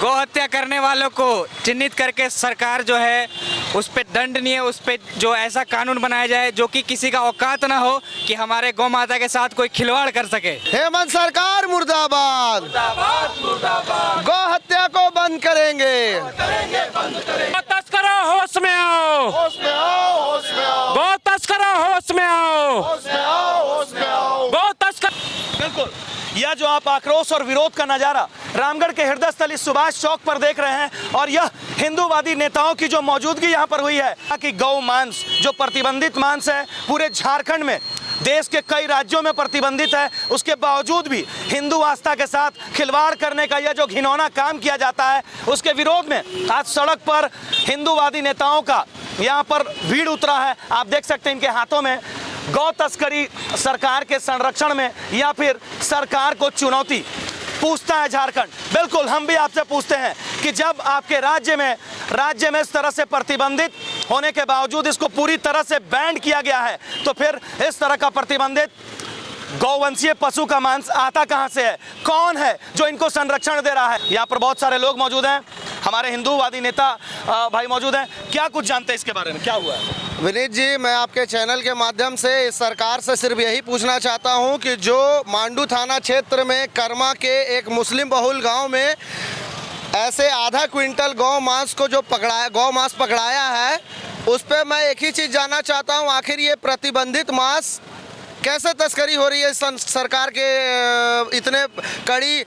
गौ हत्या करने वालों को चिन्हित करके सरकार जो है उस पे दंडनीय, उस पे जो ऐसा कानून बनाया जाए जो कि किसी का औकात ना हो कि हमारे गौ माता के साथ कोई खिलवाड़ कर सके। हेमंत सरकार मुर्दाबाद, मुर्दाबाद मुर्दाबाद। गौ हत्या को बंद करेंगे। गौ तस्करों होश में आओ, होश में आओ, होश में आओ, गौ तस्करों होश में आओ, होश में आओ, होश में आओ। गौ तस्कर। बिल्कुल, यह जो आप आक्रोश और विरोध का नजारा रामगढ़ के हृदय स्थल इस सुभाष चौक पर देख रहे हैं, और यह हिंदूवादी नेताओं की जो मौजूदगी यहाँ पर हुई है कि गौ मांस जो प्रतिबंधित मांस है पूरे झारखंड में, देश के कई राज्यों में प्रतिबंधित है, उसके बावजूद भी हिंदू आस्था के साथ खिलवाड़ करने का यह जो घिनौना काम किया जाता है, उसके विरोध में आज सड़क पर हिंदूवादी नेताओं का यहाँ पर भीड़ उतरा है। आप देख सकते हैं इनके हाथों में गौ तस्करी सरकार के संरक्षण में या फिर सरकार को चुनौती पूछता है झारखंड। बिल्कुल, हम भी आपसे पूछते हैं कि जब आपके राज्य में इस तरह से प्रतिबंधित होने के बावजूद इसको पूरी तरह से बैन किया गया है, तो फिर इस तरह का प्रतिबंधित गौवंशीय पशु का मांस आता कहां से है? कौन है जो इनको संरक्षण दे रहा है? यहाँ पर बहुत सारे लोग मौजूद हैं, हमारे हिंदूवादी नेता भाई मौजूद हैं। क्या कुछ जानते हैं इसके बारे में, क्या हुआ है? विनीत जी, मैं आपके चैनल के माध्यम से इस सरकार से सिर्फ यही पूछना चाहता हूं कि जो मांडू थाना क्षेत्र में कर्मा के एक मुस्लिम बहुल गांव में ऐसे आधा क्विंटल गौ मांस पकड़ाया है, उस पर मैं एक ही चीज़ जानना चाहता हूं, आखिर ये प्रतिबंधित मांस कैसे तस्करी हो रही है सरकार के इतने कड़ी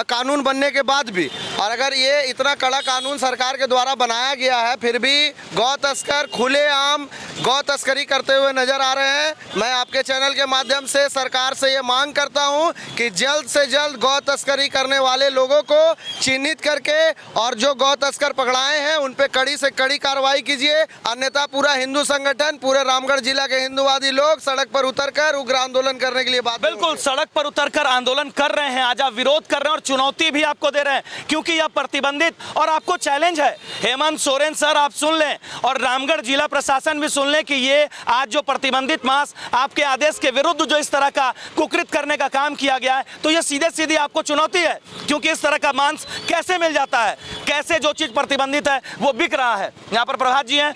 कानून बनने के बाद भी? और अगर ये इतना कड़ा कानून सरकार के द्वारा बनाया गया है, फिर भी गौ तस्कर खुलेआम गौ तस्करी करते हुए नजर आ रहे हैं। मैं आपके चैनल के माध्यम से सरकार से ये मांग करता हूं कि जल्द से जल्द गौ तस्करी करने वाले लोगों को चिन्हित करके और जो गौ तस्कर पकड़ाए हैं उन पे कड़ी से कड़ी कार्रवाई कीजिए, अन्यथा पूरा हिंदू संगठन, पूरे रामगढ़ जिला के हिंदूवादी लोग सड़क पर उतरकर उग्र आंदोलन करने के लिए बात। बिल्कुल, सड़क पर उतरकर आंदोलन कर रहे हैं, आज आप विरोध कर रहे हैं और चुनौती भी आपको दे रहे हैं, क्योंकि यह प्रतिबंधित और आपको चैलेंज है। हेमंत सोरेन सर आप सुन लें और रामगढ़ जिला प्रशासन भी सुन लें कि ये आज जो प्रतिबंधित मांस आपके आदेश के विरुद्ध जो इस तरह का कुकृत करने का काम किया गया है, तो ये सीधे सीधी आपको चुनौती है, क्योंकि इस तरह का मांस कैसे मिल जाता है, कैसे जो चीज प्रतिबंधित है वो बिक रहा है। यहाँ पर प्रभात जी हैं,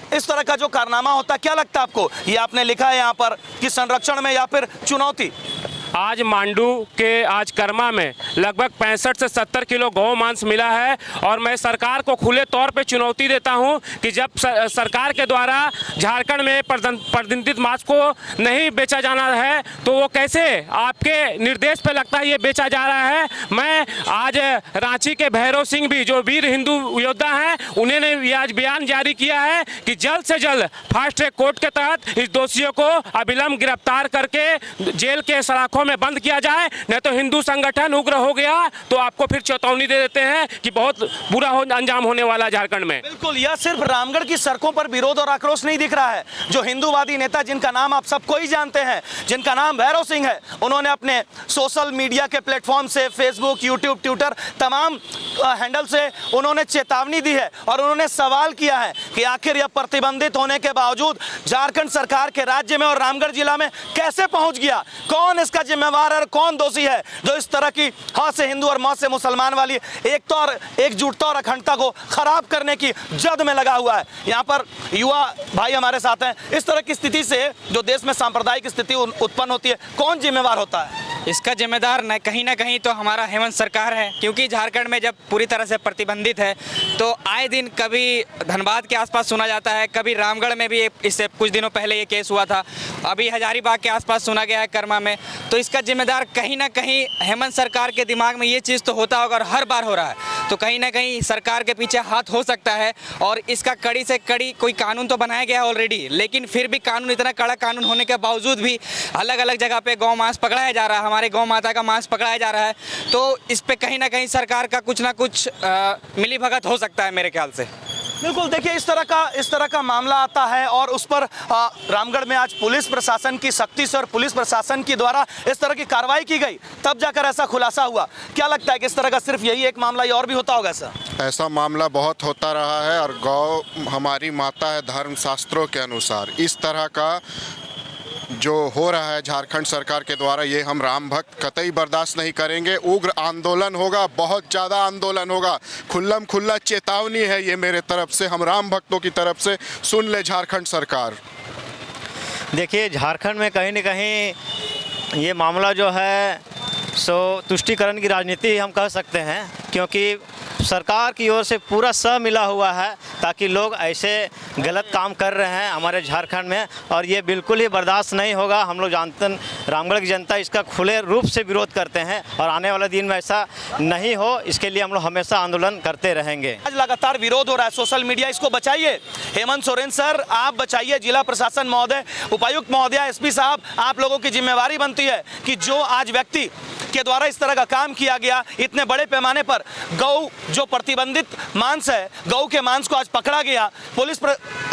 इस तरह का जो कारनामा होता है, क्या लगता है आपको? ये आपने लिखा है यहाँ पर कि संरक्षण में या फिर चुनौती। आज मांडू के आज कर्मा में लगभग 65 से 70 किलो गौ मांस मिला है, और मैं सरकार को खुले तौर पे चुनौती देता हूं कि जब सरकार के द्वारा झारखंड में प्रतिबंधित मांस को नहीं बेचा जाना है, तो वो कैसे आपके निर्देश पे लगता है ये बेचा जा रहा है। मैं आज रांची के भैरव सिंह भी जो वीर हिंदू योद्धा हैं, उन्होंने भी आज बयान जारी किया है कि जल्द से जल्द फास्ट ट्रैक कोर्ट के तहत इस दोषियों को अविलंब गिरफ्तार करके जेल के सलाखों में बंद किया जाए, नहीं तो हिंदू संगठन उग्र हो गया तो आपको फिर चेतावनी दे देते हैं कि बहुत बुरा अंजाम होने वाला है झारखंड में। बिल्कुल, यह सिर्फ रामगढ़ की सड़कों पर विरोध और आक्रोश नहीं दिख रहा है। जो हिंदूवादी नेता जिनका नाम आप सबको ही जानते हैं, जिनका नाम भैरव सिंह है, उन्होंने अपने सोशल मीडिया के प्लेटफॉर्म से, फेसबुक, यूट्यूब, ट्विटर, तमाम हैंडल से उन्होंने चेतावनी दी है और उन्होंने सवाल किया है कि आखिर यह प्रतिबंधित होने के बावजूद झारखंड सरकार के राज्य में और रामगढ़ जिला में कैसे पहुंच गया? कौन इसका जिम्मेवार है, कौन दोषी है जो इस तरह की हाँ से हिंदू और मौत से मुसलमान वाली एकता और एकजुटता और अखंडता को खराब करने की जद में लगा हुआ है? यहाँ पर युवा भाई हमारे साथ हैं। इस तरह की स्थिति से जो देश में सांप्रदायिक स्थिति उत्पन्न होती है, कौन जिम्मेवार होता है? इसका जिम्मेदार कहीं ना कहीं तो हमारा हेमंत सरकार है, क्योंकि झारखंड में जब पूरी तरह से प्रतिबंधित है तो आए दिन कभी धनबाद के आसपास सुना जाता है, कभी रामगढ़ में भी इससे कुछ दिनों पहले ये केस हुआ था, अभी हजारीबाग के आसपास सुना गया है कर्मा में। तो इसका जिम्मेदार कहीं ना कहीं हेमंत सरकार के दिमाग में ये चीज़ तो होता होगा और हर बार हो रहा है, तो कहीं ना कहीं सरकार के पीछे हाथ हो सकता है और इसका कड़ी से कड़ी कोई कानून तो बनाया गया है ऑलरेडी, लेकिन फिर भी कानून, इतना कड़ा कानून होने के बावजूद भी अलग अलग जगह पे गौ मांस पकड़ाया जा रहा है, हमारे गौ माता का मांस पकड़ाया जा रहा है। तो इस पे कहीं ना कहीं सरकार का कुछ ना कुछ मिली भगत हो सकता है मेरे ख्याल से। बिल्कुल, देखिए इस तरह का मामला आता है और उस पर रामगढ़ में आज पुलिस प्रशासन की सख्ती से और पुलिस प्रशासन के द्वारा इस तरह की कार्रवाई की गई, तब जाकर ऐसा खुलासा हुआ। क्या लगता है कि इस तरह का सिर्फ यही एक मामला या और भी होता होगा? ऐसा मामला बहुत होता रहा है और गौ हमारी माता है धर्म शास्त्रों के अनुसार। इस तरह का जो हो रहा है झारखंड सरकार के द्वारा, ये हम राम भक्त कतई बर्दाश्त नहीं करेंगे। उग्र आंदोलन होगा, बहुत ज़्यादा आंदोलन होगा। खुल्लम खुल्ला चेतावनी है ये मेरे तरफ से, हम राम भक्तों की तरफ से। सुन ले झारखंड सरकार। देखिए, झारखंड में कहीं न कहीं ये मामला जो है सो तुष्टीकरण की राजनीति हम कह सकते हैं, क्योंकि सरकार की ओर से पूरा स मिला हुआ है ताकि लोग ऐसे गलत काम कर रहे हैं हमारे झारखंड में, और ये बिल्कुल ही बर्दाश्त नहीं होगा। हम लोग जानते हैं, रामगढ़ की जनता इसका खुले रूप से विरोध करते हैं और आने वाले दिन में ऐसा नहीं हो, इसके लिए हम लोग हमेशा आंदोलन करते रहेंगे। आज लगातार विरोध हो रहा है, सोशल मीडिया इसको बचाइए। हेमंत सोरेन सर, आप बचाइए। जिला प्रशासन महोदय, उपायुक्त महोदय, एसपी साहब, आप लोगों की जिम्मेवारी बनती है कि जो आज व्यक्ति के द्वारा इस तरह का काम किया गया, इतने बड़े पैमाने पर गौ जो प्रतिबंधित मांस है, गौ के मांस को आज पकड़ा गया।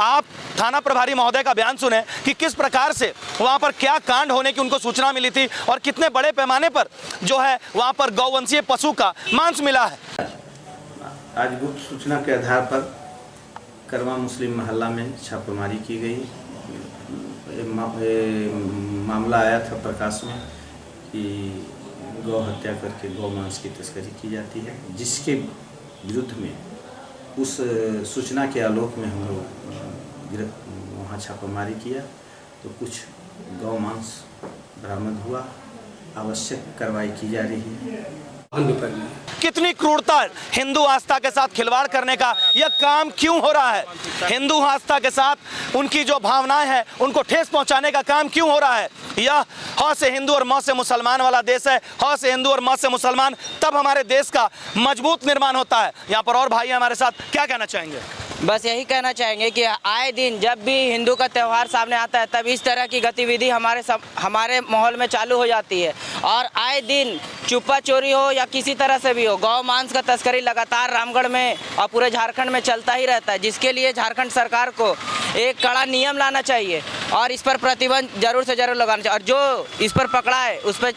आप थाना प्रभारी महोदय का बयान सुने कि किस प्रकार से वहां पर क्या कांड होने की उनको सूचना मिली थी और कितने बड़े पैमाने पर जो है वहां पर गौवंशीय पशु का मांस मिला है। आज गुप्त सूचना के आधार पर करवा मुस्लिम मोहल्ला में छापेमारी की गई। मामला आया था प्रकाश में कि गौ हत्या करके गौ मांस की तस्करी की जाती है, जिसके विरुद्ध में उस सूचना के आलोक में हम लोग वहाँ छापामारी किया तो कुछ गौ मांस बरामद हुआ। आवश्यक कार्रवाई की जा रही है। कितनी क्रूरता, हिंदू आस्था के साथ खिलवाड़ करने का यह काम क्यों हो रहा है? हिंदू आस्था के साथ उनकी जो भावनाएं हैं उनको ठेस पहुंचाने का काम क्यों हो रहा है? यह ह से हिंदू और म से मुसलमान वाला देश है। ह से हिंदू और म से मुसलमान, तब हमारे देश का मजबूत निर्माण होता है। यहाँ पर और भाई हमारे साथ, क्या कहना चाहेंगे? बस यही कहना चाहेंगे कि आए दिन जब भी हिंदू का त्यौहार सामने आता है तब इस तरह की गतिविधि हमारे माहौल में चालू हो जाती है, और आए दिन चुप्पा चोरी हो या किसी तरह से भी हो, गौ मांस का तस्करी लगातार रामगढ़ में और पूरे झारखंड में चलता ही रहता है, जिसके लिए झारखंड सरकार को एक कड़ा नियम लाना चाहिए और इस पर प्रतिबंध जरूर से जरूर लगाना चाहिए, और जो इस पर पकड़ा है उस पर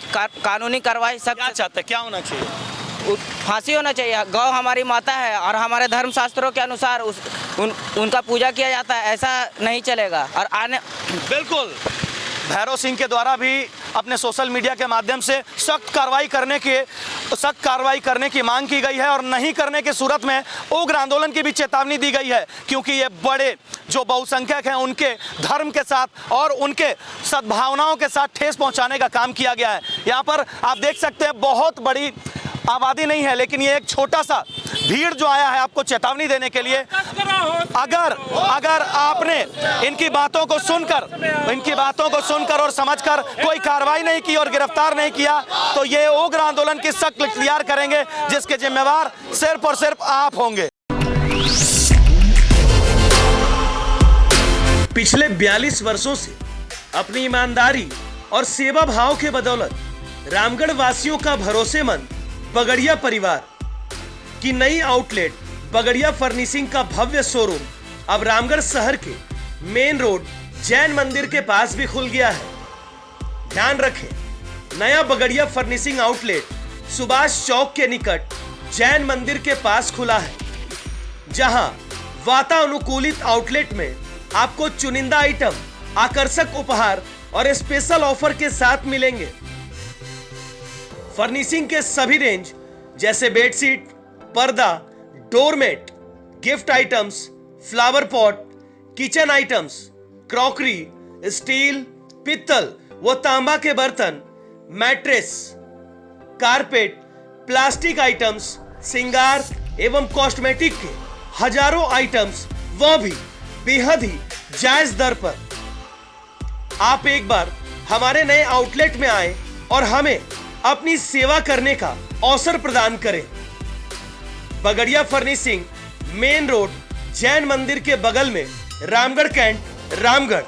कानूनी कार्रवाई सब चाहते हैं, क्या होना चाहिए? फांसी होना चाहिए। गौ हमारी माता है और हमारे धर्म शास्त्रों के अनुसार उनका पूजा किया जाता है, ऐसा नहीं चलेगा। और आने बिल्कुल भैरव सिंह के द्वारा भी अपने सोशल मीडिया के माध्यम से सख्त कार्रवाई करने की मांग की गई है, और नहीं करने की सूरत में उग्र आंदोलन की भी चेतावनी दी गई है, क्योंकि ये बड़े जो बहुसंख्यक हैं उनके धर्म के साथ और उनके सद्भावनाओं के साथ ठेस पहुंचाने का काम किया गया है। यहाँ पर आप देख सकते हैं बहुत बड़ी आबादी नहीं है, लेकिन ये एक छोटा सा भीड़ जो आया है आपको चेतावनी देने के लिए। अगर आपने इनकी बातों को सुनकर और समझकर कोई कार्रवाई नहीं की और गिरफ्तार नहीं किया तो ये उग्र आंदोलन की सख्त इख्तियार करेंगे, जिसके जिम्मेवार सिर्फ और सिर्फ आप होंगे। पिछले 42 वर्षों से अपनी ईमानदारी और सेवा भाव के बदौलत रामगढ़ वासियों का भरोसेमंद बगड़िया परिवार की नई आउटलेट बगड़िया फर्निशिंग का भव्य शोरूम अब रामगढ़ शहर के मेन रोड जैन मंदिर के पास भी खुल गया है। ध्यान रखें, नया बगड़िया फर्निशिंग आउटलेट सुभाष चौक के निकट जैन मंदिर के पास खुला है, जहां वातानुकूलित आउटलेट में आपको चुनिंदा आइटम, आकर्षक उपहार और स्पेशल ऑफर के साथ मिलेंगे। फर्निशिंग के सभी रेंज जैसे बेडशीट, पर्दा, doormat, gift items, flower pot, kitchen items, crockery, steel, पित्तल व तांबा के बर्तन, मैट्रेस, कारपेट, प्लास्टिक आइटम्स, श्रृंगार एवं कॉस्मेटिक के हजारों आइटम्स, वह भी बेहद ही जायज दर पर। आप एक बार हमारे नए आउटलेट में आए और हमें अपनी सेवा करने का अवसर प्रदान करें। Bagadia furnishing, main road, Jain मंदिर के बगल में, रामगढ़ कैंट, रामगढ़।